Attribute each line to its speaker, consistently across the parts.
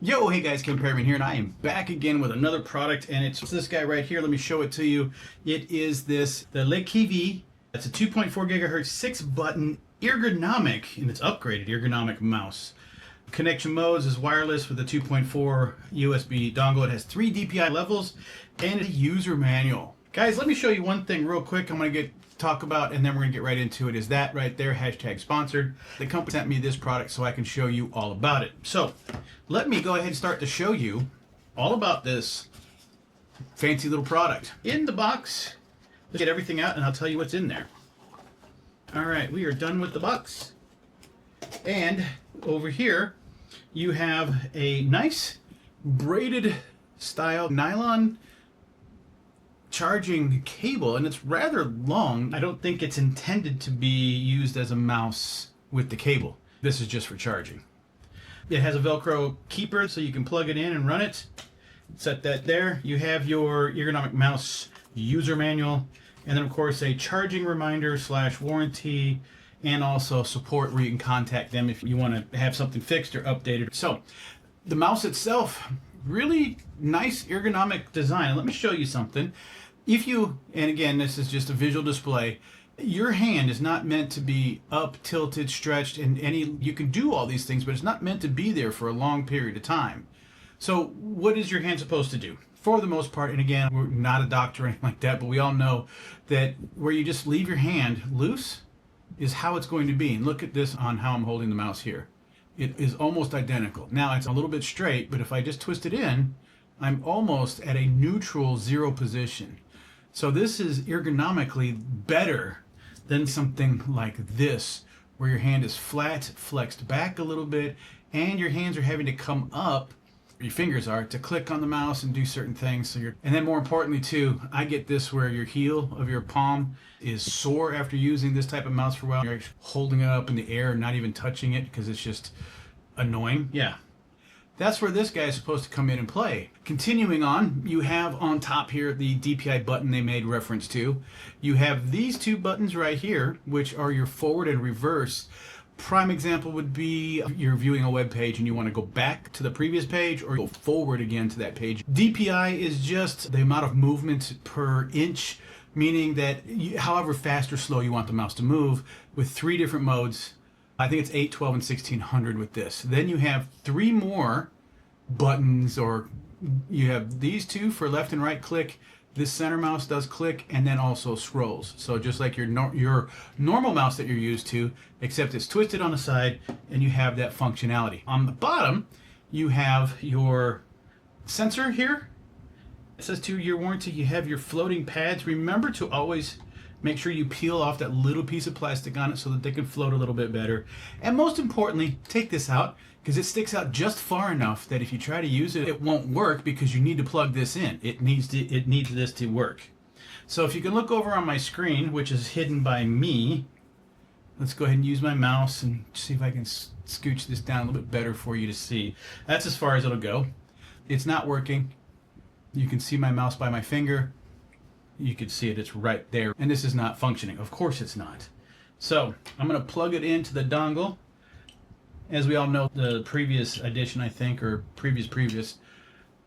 Speaker 1: Yo, hey guys, Ken Perryman here, and I am back again with another product, and it's this guy right here. Let me show it to you. It is the Le Kiwi. It's a 2.4 gigahertz, 6-button ergonomic, and it's upgraded ergonomic mouse. Connection modes is wireless with a 2.4 USB dongle. It has 3 DPI levels and a user manual. Guys, let me show you one thing real quick. I'm going to talk about, and then we're going to get right into it, is that right there, hashtag sponsored. The company sent me this product so I can show you all about it. So let me go ahead and start to show you all about this fancy little product. In the box, let's get everything out and I'll tell you what's in there. All right, we are done with the box. And over here, you have a nice braided style nylon charging cable, and it's rather long. I don't think it's intended to be used as a mouse with the cable. This is just for charging. It has a Velcro keeper so you can plug it in and run it. Set that there. You have your ergonomic mouse user manual, and then of course a charging reminder / warranty, and also support where you can contact them if you want to have something fixed or updated. So the mouse itself, really nice ergonomic design. Let me show you something. If you, and again, this is just a visual display, your hand is not meant to be up, tilted, stretched, and you can do all these things, but it's not meant to be there for a long period of time. So what is your hand supposed to do? For the most part, and again, we're not a doctor or anything like that, but we all know that where you just leave your hand loose is how it's going to be. And look at this on how I'm holding the mouse here. It is almost identical. Now it's a little bit straight, but if I just twist it in, I'm almost at a neutral 0 position. So this is ergonomically better than something like this, where your hand is flat, flexed back a little bit, and your hands are having to come up, your fingers are, to click on the mouse and do certain things. And then more importantly too, I get this where your heel of your palm is sore after using this type of mouse for a while. You're holding it up in the air and not even touching it because it's just annoying. Yeah. That's where this guy is supposed to come in and play. Continuing on, you have on top here the DPI button they made reference to. You have these 2 buttons right here, which are your forward and reverse. Prime example would be you're viewing a web page and you want to go back to the previous page or go forward again to that page. DPI is just the amount of movement per inch, meaning that however fast or slow you want the mouse to move, with 3 different modes. I think it's 8, 12, and 1600 with this. Then you have 3 more buttons, or you have these 2 for left and right click. This center mouse does click, and then also scrolls. So just like your normal mouse that you're used to, except it's twisted on the side, and you have that functionality. On the bottom, you have your sensor here. It says 2-year warranty. You have your floating pads. Remember to always make sure you peel off that little piece of plastic on it so that they can float a little bit better. And most importantly, take this out because it sticks out just far enough that if you try to use it, it won't work because you need to plug this in. It needs this to work. So if you can look over on my screen, which is hidden by me, let's go ahead and use my mouse and see if I can scooch this down a little bit better for you to see. That's as far as it'll go. It's not working. You can see my mouse by my finger. You can see it, it's right there. And this is not functioning. Of course it's not. So I'm going to plug it into the dongle. As we all know, the previous edition, I think, or previous,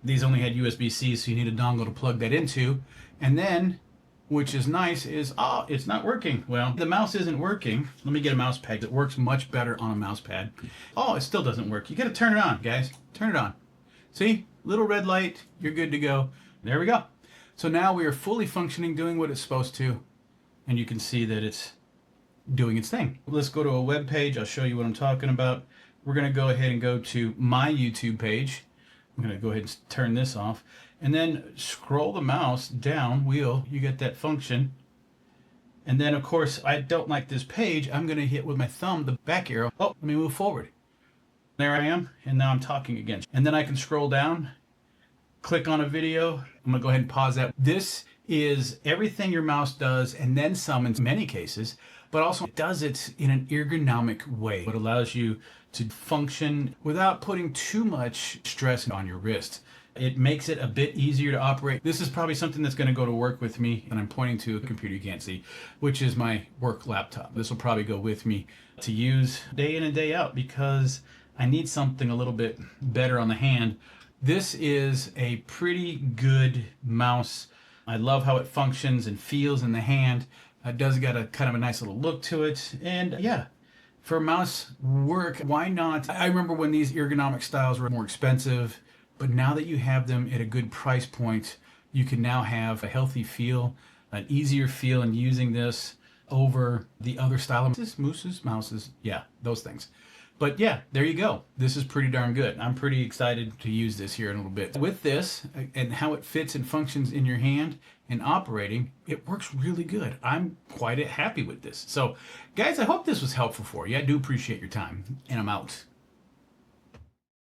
Speaker 1: these only had USB-C, so you need a dongle to plug that into. And then, which is nice, is, it's not working. Well, the mouse isn't working. Let me get a mouse pad. It works much better on a mouse pad. Oh, it still doesn't work. You got to turn it on, guys. Turn it on. See? Little red light. You're good to go. There we go. So now we are fully functioning, doing what it's supposed to, and you can see that it's doing its thing. Let's go to a web page. I'll show you what I'm talking about. We're going to go ahead and go to my YouTube page. I'm going to go ahead and turn this off, and then scroll the mouse down, wheel, you get that function. And then, of course, I don't like this page. I'm going to hit with my thumb the back arrow. Oh, let me move forward. There I am, and now I'm talking again. And then I can scroll down, click on a video. I'm going to go ahead and pause that. This is everything your mouse does and then some in many cases, but also it does it in an ergonomic way. It allows you to function without putting too much stress on your wrist. It makes it a bit easier to operate. This is probably something that's going to go to work with me, and I'm pointing to a computer you can't see, which is my work laptop. This will probably go with me to use day in and day out because I need something a little bit better on the hand. This is a pretty good mouse. I love how it functions and feels in the hand. It does got a kind of a nice little look to it. And yeah, for mouse work, why not? I remember when these ergonomic styles were more expensive, but now that you have them at a good price point, you can now have a healthy feel, an easier feel in using this over the other style of mooses, mouses, yeah, those things. But yeah, there you go. This is pretty darn good. I'm pretty excited to use this here in a little bit. With this and how it fits and functions in your hand and operating, it works really good. I'm quite happy with this. So guys, I hope this was helpful for you. I do appreciate your time, and I'm out.